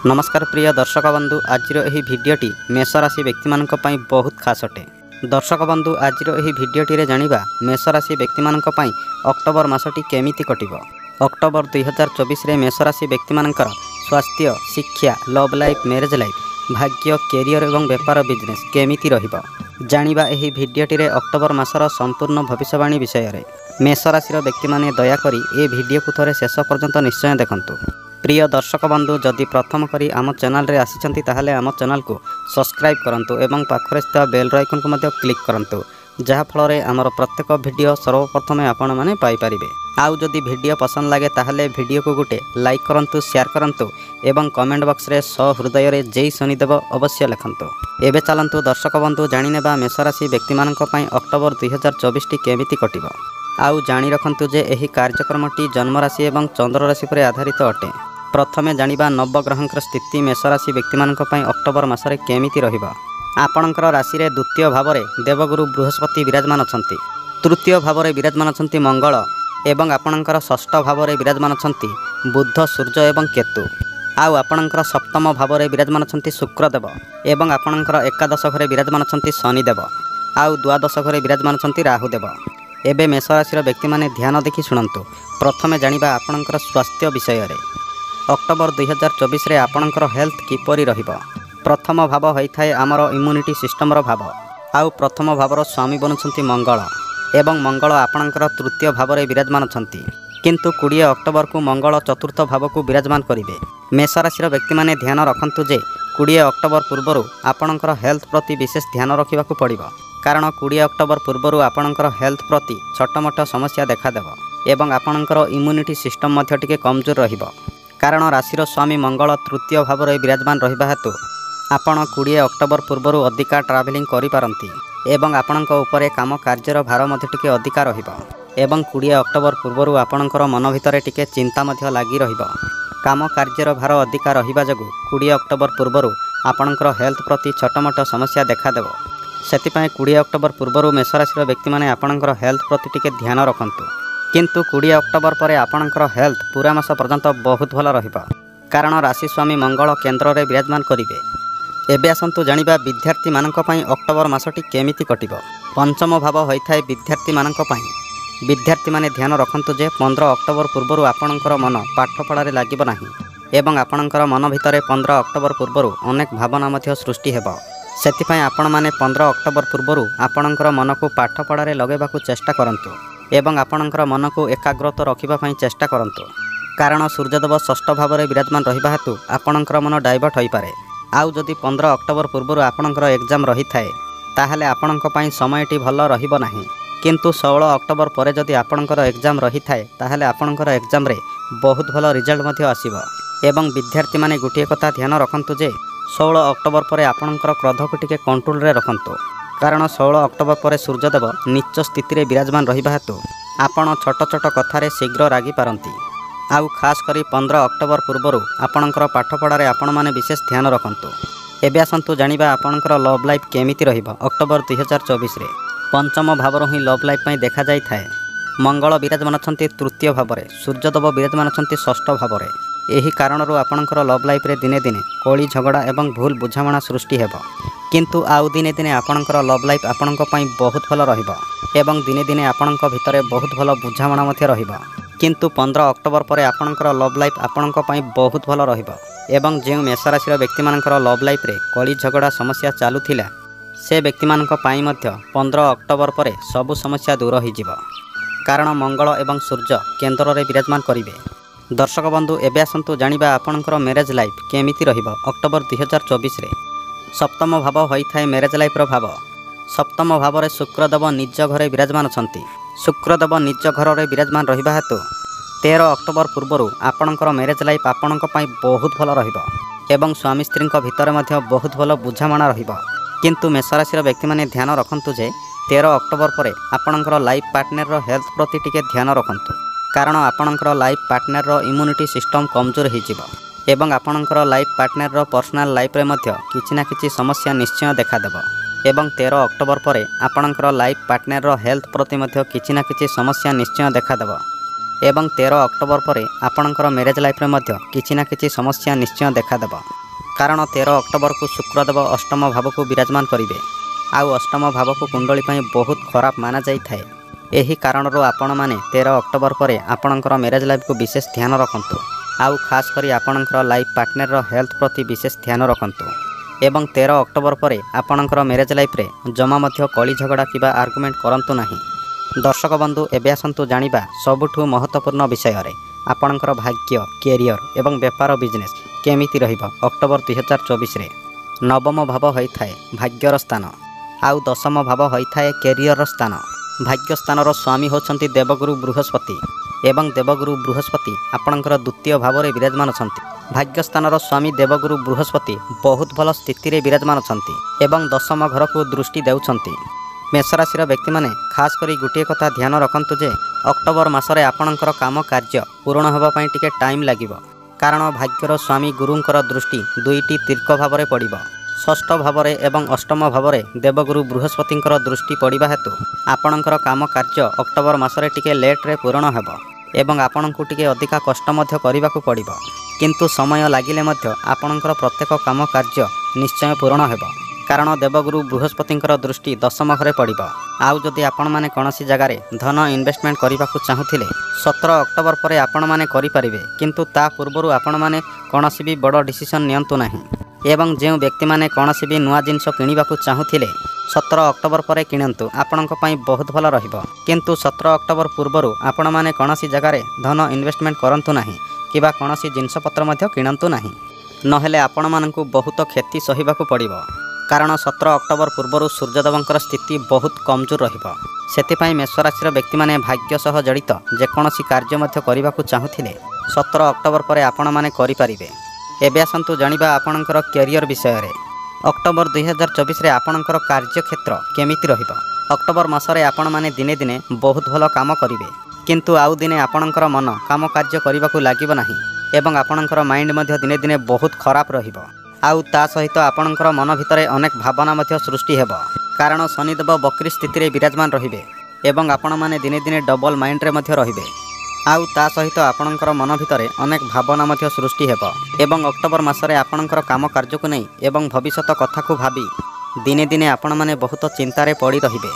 नमस्कार प्रिय दर्शक बंधु आज भिडटी मेष राशि व्यक्ति मानक पई बहुत खास अटे। दर्शक बंधु आज भिडटी जानिबा मेष राशि व्यक्ति मानक पई अक्टोबर मासटी केमिति कटिबो। अक्टोबर 2024 रे मेष राशि व्यक्ति मानकर स्वास्थ्य, शिक्षा, लव लाइफ, मैरिज लाइफ, भाग्य, कैरियर एवं व्यापार बिजनेस केमिति रहिबो जानिबा एही भिडटी रे अक्टोबर मासर संपूर्ण भविष्यवाणी विषय रे। मेष राशि व्यक्ति माने दया करी ए वीडियो को थोड़े शेष पर्यंत निश्चय देखंतु। प्रिय दर्शक बंधु जदि प्रथम करी आम चैनल रे आसिचंती ताहले आम चैनल को सब्सक्राइब करंतु एवं पाखरे स्थित बेल आइकन को मध्य क्लिक करंतु जहा फल रे आमर प्रत्येक वीडियो सर्वप्रथमे आपण माने पाई परिबे। आउ जदि वीडियो पसंद लागे ताहले वीडियो को गुटे लाइक करंतु, शेयर करंतु एवं कमेंट बॉक्स रे सहृदय रे जय शनिदेव अवश्य लिखंतु। एबे चलंतु दर्शक बंधु जानि नेबा मेष राशि व्यक्ति मानक पई अक्टोबर 2024 टी केमिति कटिबो। आउ जानि रखंतु जे एही कार्यक्रमटी जन्म राशि एवं चंद्र राशि पर आधारित अटे। प्रथमे जानिबा नवग्रहंकर स्थिति मेष राशि व्यक्ति मानक पई अक्टोबर मासरे केमिति रहिबो। आपणकर राशि रे द्वितीय भाव रे देवगुरु बृहस्पति विराजमान अछंती, तृतीय भाव रे विराजमान अछंती मंगल एवं आपणकर षष्ठ भाव रे विराजमान अछंती बुध, सूर्य एवं केतु। आउ आपणकर सप्तम भाव रे विराजमान अछंती शुक्रदेव एवं आपणकर एकादश घरे विराजमान अछंती शनिदेव। आउ द्वादश घरे विराजमान अछंती राहुदेव। एबे मेष राशि व्यक्ति माने ध्यान देखि सुनंतु। प्रथमे जानिबा आपणकर स्वास्थ्य विषय रे। अक्टोबर 2024 रे आपणकर हेल्थ किपरि रहिबो। प्रथम भाव होइथाय आमर इम्यूनिटी सिस्टम रो भाव। आउ प्रथम भावर स्वामी बनुछंती मंगल एवं मंगल आपणकर तृतीय भाव रे विराजमान अछंती, किंतु 20 अक्टोबर को मंगल चतुर्थ भाव को विराजमान करिवे। मेष राशि व्यक्ति माने ध्यान रखंतु जे 20 अक्टोबर पूर्वरु आपणकर हेल्थ प्रति विशेष ध्यान रखिबाकू पड़िबो, कारण 20 अक्टोबर पूर्वरु आपणकर हेल्थ प्रति छोटमोट समस्या देखा देबो एवं आपणकर इम्यूनिटी सिस्टम मध्य टिके कमजोर रहिबो, कारण राशिर स्वामी मंगल तृतीय भाव रे विराजमान रहिबा हेतु आपण 20 अक्टोबर पूर्वरु अधिका ट्रावेलिंग करि पारंती एवं आपणक उपरे काम कार्यर भार मध्य टिके अधिका रहिबो एवं 20 अक्टोबर पूर्वरु आपणकर मन भितरे टिके चिंता मध्य लागि रहिबो। काम कार्यर भार अधिका रहिबा जगु 20 अक्टोबर पूर्वरु आपणकर हेल्थ प्रति छोटमोट समस्या देखा देबो। सेतिपय 20 अक्टोबर पूर्वरु मेष राशि व्यक्ति माने आपणकर हेल्थ प्रति टिके ध्यान रखंतु, किंतु 20 अक्टोबर पर आपणकर हेल्थ पूरा मास पर्यंत बहुत भल रहिबो, कारण राशि स्वामी मंगल केंद्र रे विराजमान करिवे। एबे आसंतु जानिबा विद्यार्थी मानक पई अक्टोबर मासटी केमिति कटिबो। पंचम भाव होइथाय विद्यार्थी मानक पई। विद्यार्थी माने ध्यान रखंतु जे 15 अक्टोबर पूर्वरु आपणकर मन पाठ पढ़ारे लागिबो नाही एवं आपणकर मन भितरे 15 अक्टोबर पूर्वरु अनेक भावना मध्य सृष्टि हेबो। सेतिपय आपण माने 15 अक्टोबर पूर्वरु आपणकर मन को पाठ पढ़ारे लगेबाकू चेष्टा करंतु एवं आपणकर मन को एकाग्रत रखिबा पई चेष्टा करंतु, कारण सूर्यदेव षष्ठ भाव रे विराजमान रहिबा हेतु आपणकर मन डाइवर्ट होई पारे। आउ जदि 15 अक्टोबर पूर्वरु आपणकर एग्जाम रही थाए ताहले आपणक पई समयटी भल रहिबो नाही, किंतु 16 अक्टोबर परे जदि आपणकर एग्जाम रही थाए ताहले आपणकर एग्जाम रे बहुत भल रिजल्ट मध्य आसीबो। एवं विद्यार्थी माने गुटिए कथा ध्यान रखंतु जे 16 अक्टोबर परे आपणकर क्रोध को टिके कंट्रोल रे रखंतु, कारण 16 अक्टोबर पर सूर्यदेव नीच स्थिति रे विराजमान रहिबा हेतु आपण छोट छोट कथारे शीघ्र रागी पारंती। आउ खास करी 15 अक्टोबर पूर्वरु आपणकर पाठ पढ़ारे आपण माने विशेष ध्यान रखंतु। एबे आसंतु जानिबा आपणकर लव लाइफ केमिति रहिबो। अक्टोबर 2024 रे पंचम भावर ही लव लाइफ पई देखा जाई थाए। मंगल विराजमान अछंती तृतीय भावरे, सूर्यदेव विराजमान अछंती षष्ठ भावरे। एही कारणरू आपणकर लव लाइफ रे दिने दिने कली झगड़ा एवं भूल बुझामणा सृष्टि हेबो, किंतु आउ दिने दिने आपणकर लव लाइफ आपणक पई बहुत भल रहिबो एवं दिने दिने आपणक भितरे बहुत भल बुझामणा मध्य रहिबो, किंतु 15 अक्टोबर पर आपणकर लव लाइफ आपणक पई बहुत भल रहिबो एवं जे मेष राशि व्यक्ति मानकर लव लाइफ रे कली झगड़ा समस्या चालुथिला से व्यक्ति मानक पई मध्य 15 अक्टोबर पर सबु समस्या दूर होई जिवो, कारण मंगल एवं सूर्य केंद्र रे विराजमान करिवे। दर्शक बंधु एबे आसंतु जानिबा आपणकर मैरिज लाइफ केमिति रहिबो। अक्टोबर 2024 रे सप्तम भाव होइथाय मैरिज लाइफ रो भाव। सप्तम भाव रे शुक्रदेव निज घरे विराजमान अछंती। शुक्रदेव निज घर रे विराजमान रहिबा हेतु 13 अक्टोबर पूर्वरु आपणकर मैरिज लाइफ आपणक पई बहुत भल रहिबो एवं स्वामी स्त्री भितर मध्य बहुत भल बुझामणा रहिबो, किंतु मेष राशि व्यक्ति माने ध्यान रखंतु जे 13 अक्टोबर पर आपणकर लाइफ पार्टनर रो हेल्थ प्रति टिके ध्यान रखंतु, कारण आपणकर लाइफ पार्टनर रो इम्यूनिटी सिस्टम कमजोर हो जिवो एवं आपणकर लाइफ पार्टनर रो पर्सनल लाइफ रे मध्य किछि ना किछि समस्या निश्चय देखा देबो एवं 13 अक्टोबर पर आपणकर लाइफ पार्टनर रो हेल्थ प्रति मध्य किछि ना किछि समस्या निश्चय देखा देबो। ଏବଂ 13 ଅକ୍ଟୋବର ପରେ ଆପଣଙ୍କର ମ୍ୟାରେଜ୍ ଲାଇଫ୍ରେ ମଧ୍ୟ କିଛି ନା କିଛି ସମସ୍ୟା ନିଶ୍ଚୟ ଦେଖାଦେବ। କାରଣ 13 ଅକ୍ଟୋବରକୁ ଶୁକ୍ରଦେବ ଅଷ୍ଟମ ଭାବକୁ ବିରାଜମାନ କରିବେ। ଆଉ ଅଷ୍ଟମ ଭାବକୁ କୁଣ୍ଡଳୀ ପାଇଁ ବହୁତ ଖରାପ ମାନାଯାଇଥାଏ। ଏହି କାରଣରୁ ଆପଣମାନେ 13 ଅକ୍ଟୋବର ପରେ ଆପଣଙ୍କର ମ୍ୟାରେଜ୍ ଲାଇଫ୍କୁ ବିଶେଷ ଧ୍ୟାନ ରଖନ୍ତୁ। ଆଉ ଖାସ୍ କରି ଆପଣଙ୍କର ଲାଇଫ୍ ପାର୍ଟନରର ହେଲ୍ଥ ପ୍ରତି ବିଶେଷ ଧ୍ୟାନ ରଖନ୍ତୁ। ଏବଂ 13 ଅକ୍ଟୋବର ପରେ ଆପଣଙ୍କର ମ୍ୟାରେଜ୍ ଲାଇଫ୍ରେ ଜମା ମଧ୍ୟ କଳି ଝଗଡ଼ା କିମ୍ବା ଆର୍ଗୁମେଣ୍ଟ କରନ୍ତୁ ନାହିଁ। ଦର୍ଶକ ବନ୍ଧୁ, ଏବେ ଆସନ୍ତୁ ଜାଣିବା ସବୁଠୁ ମହତ୍ତ୍ୱପୂର୍ଣ୍ଣ ବିଷୟରେ ଆପଣଙ୍କର ଭାଗ୍ୟ, କ୍ୟାରିୟର ଏବଂ ବେପାର ବିଜନେସ୍ କେମିତି ରହିବ ଅକ୍ଟୋବର 2024ରେ। ନବମ ଭାବ ହୋଇଥାଏ ଭାଗ୍ୟର ସ୍ଥାନ, ଆଉ ଦଶମ ଭାବ ହୋଇଥାଏ କ୍ୟାରିୟରର ସ୍ଥାନ। ଭାଗ୍ୟ ସ୍ଥାନର ସ୍ୱାମୀ ହେଉଛନ୍ତି ଦେବଗୁରୁ ବୃହସ୍ପତି ଏବଂ ଦେବଗୁରୁ ବୃହସ୍ପତି ଆପଣଙ୍କର ଦ୍ୱିତୀୟ ଭାବରେ ବିରାଜମାନ ଅଛନ୍ତି। ଭାଗ୍ୟ ସ୍ଥାନର ସ୍ୱାମୀ ଦେବଗୁରୁ ବୃହସ୍ପତି ବହୁତ ଭଲ ସ୍ଥିତିରେ ବିରାଜମାନ ଅଛନ୍ତି ଏବଂ ଦଶମ ଘରକୁ ଦୃଷ୍ଟି ଦେଉଛନ୍ତି। ମେଷ ରାଶିର ବ୍ୟକ୍ତିମାନେ ଖାସ୍ କରି ଗୋଟିଏ କଥା ଧ୍ୟାନ ରଖନ୍ତୁ ଯେ ଅକ୍ଟୋବର ମାସରେ ଆପଣଙ୍କର କାମ କାର୍ଯ୍ୟ ପୂରଣ ହେବା ପାଇଁ ଟିକେ ଟାଇମ୍ ଲାଗିବ। କାରଣ ଭାଗ୍ୟର ସ୍ୱାମୀ ଗୁରୁଙ୍କର ଦୃଷ୍ଟି ଦୁଇଟି ତୀର୍କ ଭାବରେ ପଡ଼ିବ। ଷଷ୍ଠ ଭାବରେ ଏବଂ ଅଷ୍ଟମ ଭାବରେ ଦେବଗୁରୁ ବୃହସ୍ପତିଙ୍କର ଦୃଷ୍ଟି ପଡ଼ିବା ହେତୁ ଆପଣଙ୍କର କାମ କାର୍ଯ୍ୟ ଅକ୍ଟୋବର ମାସରେ ଟିକେ ଲେଟ୍ରେ ପୂରଣ ହେବ ଏବଂ ଆପଣଙ୍କୁ ଟିକେ ଅଧିକା କଷ୍ଟ ମଧ୍ୟ କରିବାକୁ ପଡ଼ିବ। କିନ୍ତୁ ସମୟ ଲାଗିଲେ ମଧ୍ୟ ଆପଣଙ୍କର ପ୍ରତ୍ୟେକ କାମ କାର୍ଯ୍ୟ ନିଶ୍ଚୟ ପୂରଣ ହେବ। କାରଣ ଦେବଗୁରୁ ବୃହସ୍ପତିଙ୍କର ଦୃଷ୍ଟି ଦଶମ ଘରେ ପଡ଼ିବ। ଆଉ ଯଦି ଆପଣମାନେ କୌଣସି ଜାଗାରେ ଧନ ଇନଭେଷ୍ଟମେଣ୍ଟ କରିବାକୁ ଚାହୁଁଥିଲେ 17 ଅକ୍ଟୋବର ପରେ ଆପଣମାନେ କରିପାରିବେ। କିନ୍ତୁ ତା ପୂର୍ବରୁ ଆପଣମାନେ କୌଣସି ବି ବଡ଼ ଡିସିସନ୍ ନିଅନ୍ତୁ ନାହିଁ। ଏବଂ ଯେଉଁ ବ୍ୟକ୍ତିମାନେ କୌଣସି ବି ନୂଆ ଜିନିଷ କିଣିବାକୁ ଚାହୁଁଥିଲେ 17 ଅକ୍ଟୋବର ପରେ କିଣନ୍ତୁ, ଆପଣଙ୍କ ପାଇଁ ବହୁତ ଭଲ ରହିବ। କିନ୍ତୁ 17 ଅକ୍ଟୋବର ପୂର୍ବରୁ ଆପଣମାନେ କୌଣସି ଜାଗାରେ ଧନ ଇନଭେଷ୍ଟମେଣ୍ଟ କରନ୍ତୁ ନାହିଁ କିମ୍ବା କୌଣସି ଜିନିଷପତ୍ର ମଧ୍ୟ କିଣନ୍ତୁ ନାହିଁ। ନହେଲେ ଆପଣମାନଙ୍କୁ ବହୁତ କ୍ଷତି ସହିବାକୁ ପଡ଼ିବ। କାରଣ 17 ଅକ୍ଟୋବର ପୂର୍ବରୁ ସୂର୍ଯ୍ୟଦେବଙ୍କର ସ୍ଥିତି ବହୁତ କମଜୋର ରହିବ। ସେଥିପାଇଁ ମେଷ ରାଶିର ବ୍ୟକ୍ତିମାନେ ଭାଗ୍ୟ ସହ ଜଡ଼ିତ ଯେକୌଣସି କାର୍ଯ୍ୟ ମଧ୍ୟ କରିବାକୁ ଚାହୁଁଥିଲେ 17 ଅକ୍ଟୋବର ପରେ ଆପଣମାନେ କରିପାରିବେ। ଏବେ ଆସନ୍ତୁ ଜାଣିବା ଆପଣଙ୍କର କ୍ୟାରିୟର ବିଷୟରେ। ଅକ୍ଟୋବର 2024ରେ ଆପଣଙ୍କର କାର୍ଯ୍ୟକ୍ଷେତ୍ର କେମିତି ରହିବ। ଅକ୍ଟୋବର ମାସରେ ଆପଣମାନେ ଦିନେ ଦିନେ ବହୁତ ଭଲ କାମ କରିବେ, କିନ୍ତୁ ଆଉ ଦିନେ ଆପଣଙ୍କର ମନ କାମ କାର୍ଯ୍ୟ କରିବାକୁ ଲାଗିବ ନାହିଁ ଏବଂ ଆପଣଙ୍କର ମାଇଣ୍ଡ ମଧ୍ୟ ଦିନେ ଦିନେ ବହୁତ ଖରାପ ରହିବ। ଆଉ ତା ସହିତ ଆପଣଙ୍କର ମନ ଭିତରେ ଅନେକ ଭାବନା ମଧ୍ୟ ସୃଷ୍ଟି ହେବ। କାରଣ ଶନିଦେବ ବକ୍ରୀ ସ୍ଥିତିରେ ବିରାଜମାନ ରହିବେ ଏବଂ ଆପଣମାନେ ଦିନେ ଦିନେ ଡବଲ ମାଇଣ୍ଡରେ ମଧ୍ୟ ରହିବେ। ଆଉ ତା ସହିତ ଆପଣଙ୍କର ମନ ଭିତରେ ଅନେକ ଭାବନା ମଧ୍ୟ ସୃଷ୍ଟି ହେବ ଏବଂ ଅକ୍ଟୋବର ମାସରେ ଆପଣଙ୍କର କାମ କାର୍ଯ୍ୟକୁ ନେଇ ଏବଂ ଭବିଷ୍ୟତ କଥାକୁ ଭାବି ଦିନେ ଦିନେ ଆପଣମାନେ ବହୁତ ଚିନ୍ତାରେ ପଡ଼ି ରହିବେ।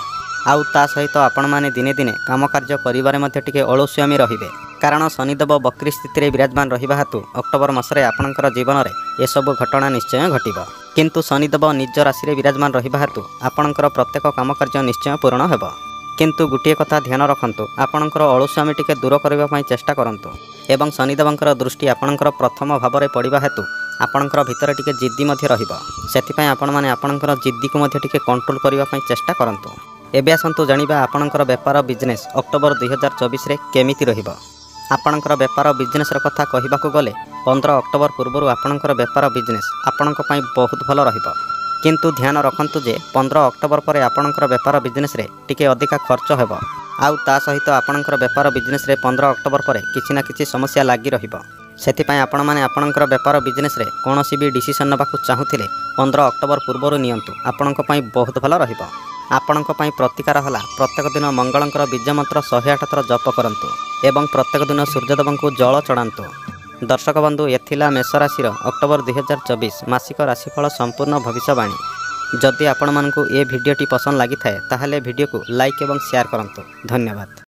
ଆଉ ତା ସହିତ ଆପଣମାନେ ଦିନେ ଦିନେ କାମ କାର୍ଯ୍ୟ କରିବାରେ ମଧ୍ୟ ଟିକେ ଅଳସୁଆମୀ ରହିବେ। କାରଣ ଶନିଦେବ ବକ୍ରୀ ସ୍ଥିତିରେ ବିରାଜମାନ ରହିବା ହେତୁ ଅକ୍ଟୋବର ମାସରେ ଆପଣଙ୍କର ଜୀବନରେ ଏସବୁ ଘଟଣା ନିଶ୍ଚୟ ଘଟିବ। କିନ୍ତୁ ଶନିଦେବ ନିଜ ରାଶିରେ ବିରାଜମାନ ରହିବା ହେତୁ ଆପଣଙ୍କର ପ୍ରତ୍ୟେକ କାମ କାର୍ଯ୍ୟ ନିଶ୍ଚୟ ପୂରଣ ହେବ। କିନ୍ତୁ ଗୋଟିଏ କଥା ଧ୍ୟାନ ରଖନ୍ତୁ, ଆପଣଙ୍କର ଅଳସୁଆମୀ ଟିକେ ଦୂର କରିବା ପାଇଁ ଚେଷ୍ଟା କରନ୍ତୁ। ଏବଂ ଶନିଦେବଙ୍କର ଦୃଷ୍ଟି ଆପଣଙ୍କର ପ୍ରଥମ ଭାବରେ ପଡ଼ିବା ହେତୁ ଆପଣଙ୍କର ଭିତରେ ଟିକେ ଜିଦ୍ଦି ମଧ୍ୟ ରହିବ। ସେଥିପାଇଁ ଆପଣମାନେ ଆପଣଙ୍କର ଜିଦ୍ଦିକୁ ମଧ୍ୟ ଟିକେ କଣ୍ଟ୍ରୋଲ କରିବା ପାଇଁ ଚେଷ୍ଟା କରନ୍ତୁ। ଏବେ ଆସନ୍ତୁ ଜାଣିବା ଆପଣଙ୍କର ବେପାର ବିଜନେସ୍ ଅକ୍ଟୋବର 2024ରେ କେମିତି ରହିବ। ଆପଣଙ୍କର ବେପାର ବିଜନେସ୍ର କଥା କହିବାକୁ ଗଲେ 15 ଅକ୍ଟୋବର ପୂର୍ବରୁ ଆପଣଙ୍କର ବେପାର ବିଜନେସ୍ ଆପଣଙ୍କ ପାଇଁ ବହୁତ ଭଲ ରହିବ। କିନ୍ତୁ ଧ୍ୟାନ ରଖନ୍ତୁ ଯେ 15 ଅକ୍ଟୋବର ପରେ ଆପଣଙ୍କର ବେପାର ବିଜନେସ୍ରେ ଟିକେ ଅଧିକା ଖର୍ଚ୍ଚ ହେବ। ଆଉ ତା ସହିତ ଆପଣଙ୍କର ବେପାର ବିଜନେସ୍ରେ 15 ଅକ୍ଟୋବର ପରେ କିଛି ନା କିଛି ସମସ୍ୟା ଲାଗି ରହିବ। ସେଥିପାଇଁ ଆପଣମାନେ ଆପଣଙ୍କର ବେପାର ବିଜନେସ୍ରେ କୌଣସି ବି ଡିସିସନ୍ ନେବାକୁ ଚାହୁଁଥିଲେ 15 ଅକ୍ଟୋବର ପୂର୍ବରୁ ନିଅନ୍ତୁ, ଆପଣଙ୍କ ପାଇଁ ବହୁତ ଭଲ ରହିବ। ଆପଣଙ୍କ ପାଇଁ ପ୍ରତିକାର ହେଲା ପ୍ରତ୍ୟେକ ଦିନ ମଙ୍ଗଳଙ୍କର ବୀଜମନ୍ତ୍ର 108 ଥର ଜପ କରନ୍ତୁ ଏବଂ ପ୍ରତ୍ୟେକ ଦିନ ସୂର୍ଯ୍ୟଦେବଙ୍କୁ ଜଳ ଚଢ଼ାନ୍ତୁ। ଦର୍ଶକ ବନ୍ଧୁ, ଏଥିଲା ମେଷ ରାଶିର ଅକ୍ଟୋବର 2024 ମାସିକ ରାଶିଫଳ ସମ୍ପୂର୍ଣ୍ଣ ଭବିଷ୍ୟବାଣୀ। ଯଦି ଆପଣମାନଙ୍କୁ ଏ ଭିଡ଼ିଓଟି ପସନ୍ଦ ଲାଗିଥାଏ ତାହେଲେ ଭିଡ଼ିଓକୁ ଲାଇକ୍ ଏବଂ ସେୟାର କରନ୍ତୁ। ଧନ୍ୟବାଦ।